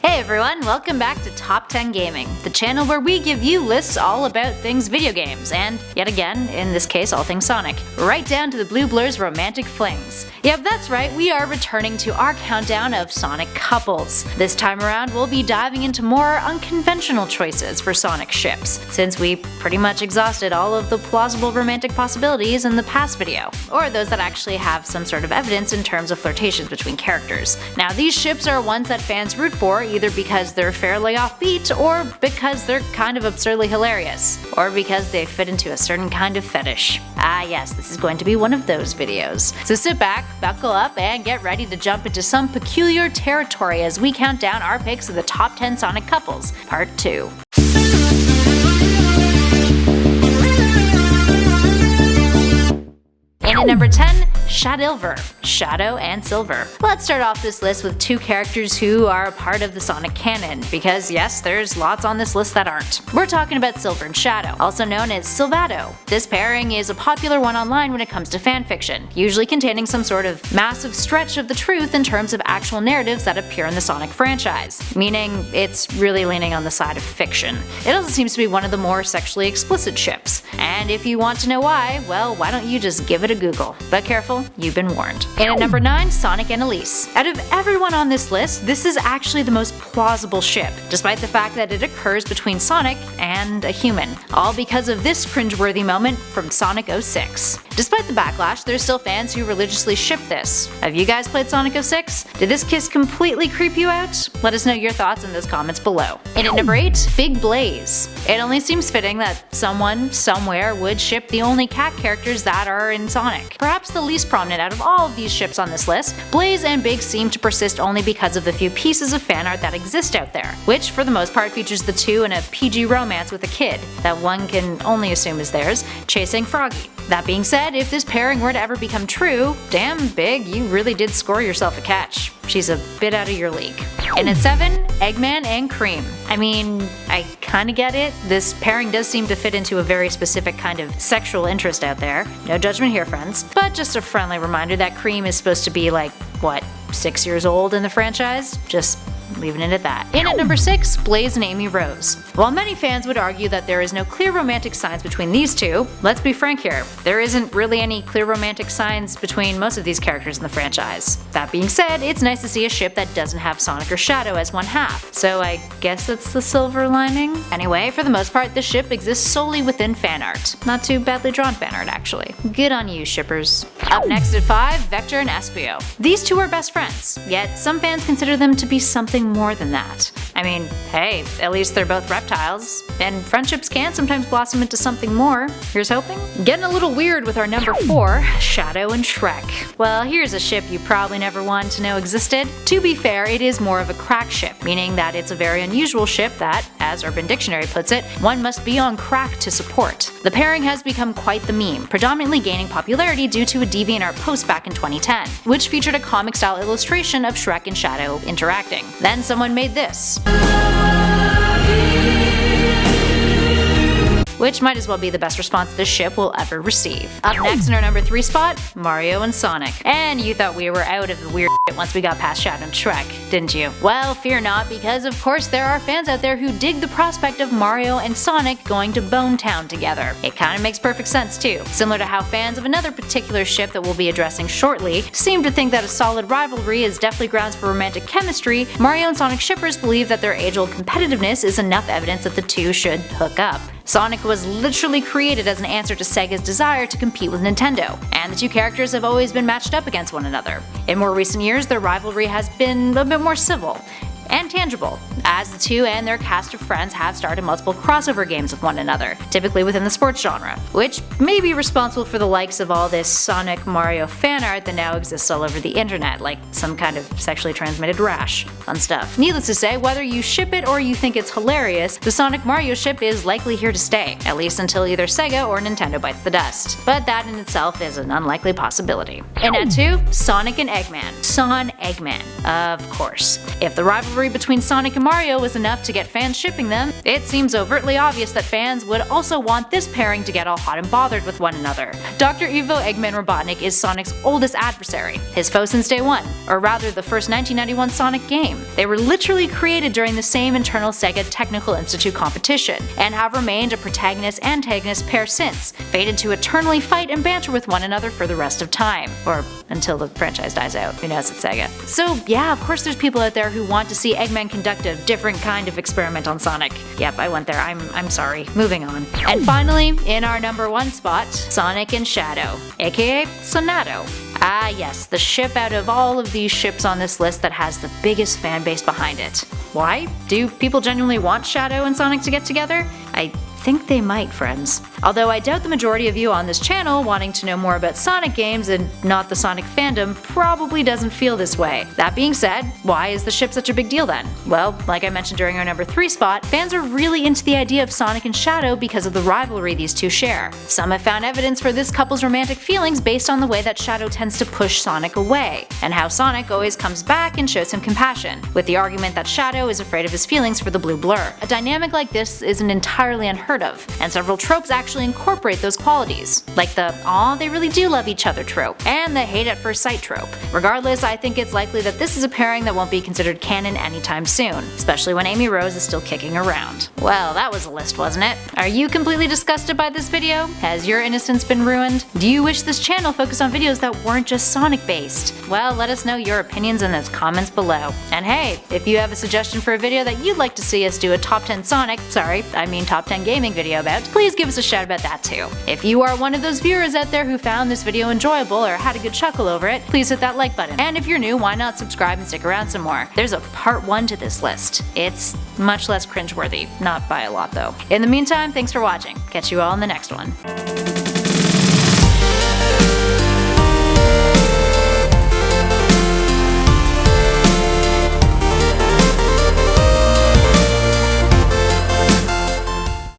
Hey everyone, welcome back to Top 10 Gaming, the channel where we give you lists all about things video games, and yet again, in this case all things Sonic, right down to the Blue Blur's romantic flings. Yep, that's right, we are returning to our countdown of Sonic couples. This time around we'll be diving into more unconventional choices for Sonic ships, since we pretty much exhausted all of the plausible romantic possibilities in the past video, or those that actually have some sort of evidence in terms of flirtations between characters. Now these ships are ones that fans root for, either because they're fairly offbeat, or because they're kind of absurdly hilarious, or because they fit into a certain kind of fetish. Ah yes, this is going to be one of those videos. So sit back, buckle up, and get ready to jump into some peculiar territory as we count down our picks of the top 10 Sonic couples, part 2. And at number 10, SHADILVER, Shadow and Silver. Let's start off this list with two characters who are a part of the Sonic canon, because yes, there's lots on this list that aren't. We're talking about Silver and Shadow, also known as Silvado. This pairing is a popular one online when it comes to fanfiction, usually containing some sort of massive stretch of the truth in terms of actual narratives that appear in the Sonic franchise, meaning it's really leaning on the side of fiction. It also seems to be one of the more sexually explicit ships, and if you want to know why, well, why don't you just give it a Google. But careful, you've been warned. And at number 9, Sonic and ELISE. Out of everyone on this list, this is actually the most plausible ship, despite the fact that it occurs between Sonic and a human, all because of this cringeworthy moment from Sonic 06. Despite the backlash, there's still fans who religiously ship this. Have you guys played Sonic 06? Did this kiss completely creep you out? Let us know your thoughts in those comments below. And at number 8, Big Blaze. It only seems fitting that someone, somewhere, would ship the only cat characters that are in Sonic. Perhaps the least prominent out of all of these ships on this list, Blaze and Big seem to persist only because of the few pieces of fan art that exist out there, which for the most part features the two in a PG romance with a kid, that one can only assume is theirs, chasing Froggy. That being said, if this pairing were to ever become true, damn Big, you really did score yourself a catch. She's a bit out of your league. And at 7, Eggman and Cream. I mean, I kinda get it. This pairing does seem to fit into a very specific kind of sexual interest out there. No judgment here, friends. But just a friendly reminder that Cream is supposed to be like, what, 6 years old in the franchise? Just leaving it at that. And at number 6, Blaze and Amy Rose. While many fans would argue that there is no clear romantic signs between these two, let's be frank here, there isn't really any clear romantic signs between most of these characters in the franchise. That being said, it's nice to see a ship that doesn't have Sonic or Shadow as one half, so I guess that's the silver lining? Anyway, for the most part, this ship exists solely within fan art. Not too badly drawn fan art, actually. Good on you, shippers. Up next at 5, Vector and ESPIO. These two are best friends, yet some fans consider them to be something more than that. I mean, hey, at least they're both reptiles, and friendships can sometimes blossom into something more. Here's hoping. Getting a little weird with our number 4, Shadow and SHREK. Well, here's a ship you probably never wanted to know existed. To be fair, it is more of a crack ship, meaning that it's a very unusual ship that, as Urban Dictionary puts it, one must be on crack to support. The pairing has become quite the meme, predominantly gaining popularity due to a DeviantArt post back in 2010, which featured a comic-style illustration of SHREK and Shadow interacting. Then someone made this, which might as well be the best response this ship will ever receive. Up next in our number 3 spot, Mario and Sonic. And you thought we were out of the weird shit once we got past Shadow and SHREK, didn't you? Well, fear not, because of course there are fans out there who dig the prospect of Mario and Sonic going to Bone Town together. It kinda makes perfect sense too. Similar to how fans of another particular ship that we'll be addressing shortly seem to think that a solid rivalry is definitely grounds for romantic chemistry, Mario and Sonic shippers believe that their age-old competitiveness is enough evidence that the two should hook up. Sonic was literally created as an answer to Sega's desire to compete with Nintendo, and the two characters have always been matched up against one another. In more recent years, their rivalry has been a bit more civil and tangible, as the two and their cast of friends have started multiple crossover games with one another, typically within the sports genre, which may be responsible for the likes of all this Sonic Mario fan art that now exists all over the internet, like some kind of sexually transmitted rash. Fun stuff. Needless to say, whether you ship it or you think it's hilarious, the Sonic Mario ship is likely here to stay, at least until either Sega or Nintendo bites the dust. But that in itself is an unlikely possibility. And at 2, Sonic and Eggman. Son Eggman. Of course. If the rivalry rivalry between Sonic and Mario was enough to get fans shipping them, it seems overtly obvious that fans would also want this pairing to get all hot and bothered with one another. Dr. Ivo Eggman Robotnik is Sonic's oldest adversary, his foe since day one, or rather the first 1991 Sonic game. They were literally created during the same internal Sega Technical Institute competition, and have remained a protagonist-antagonist pair since, fated to eternally fight and banter with one another for the rest of time. Or until the franchise dies out, who knows, it's Sega. So yeah, of course there's people out there who want to see Eggman conduct a different kind of experiment on Sonic. Yep, I went there, I'm sorry. Moving on. And finally, in our number 1 spot, Sonic and Shadow, aka Sonato. Ah yes, the ship out of all of these ships on this list that has the biggest fan base behind it. Why? Do people genuinely want Shadow and Sonic to get together? I think they might, friends. Although I doubt the majority of you on this channel wanting to know more about Sonic games and not the Sonic fandom probably doesn't feel this way. That being said, why is the ship such a big deal then? Well, like I mentioned during our number 3 spot, fans are really into the idea of Sonic and Shadow because of the rivalry these two share. Some have found evidence for this couple's romantic feelings based on the way that Shadow tends to push Sonic away, and how Sonic always comes back and shows him compassion, with the argument that Shadow is afraid of his feelings for the blue blur. A dynamic like this isn't entirely unheard of, and several tropes actually incorporate those qualities, like the "aw, they really do love each other" trope, and the hate at first sight trope. Regardless, I think it's likely that this is a pairing that won't be considered canon anytime soon, especially when Amy Rose is still kicking around. Well, that was a list, wasn't it? Are you completely disgusted by this video? Has your innocence been ruined? Do you wish this channel focused on videos that weren't just Sonic based? Well, let us know your opinions in the comments below. And hey, if you have a suggestion for a video that you'd like to see us do a top 10 Sonic, top 10 gaming video about, please give us a shout about that too. If you are one of those viewers out there who found this video enjoyable or had a good chuckle over it, please hit that like button. And if you're new, why not subscribe and stick around some more? There's a part 1 to this list. It's much less cringeworthy, not by a lot though. In the meantime, thanks for watching. Catch you all in the next one.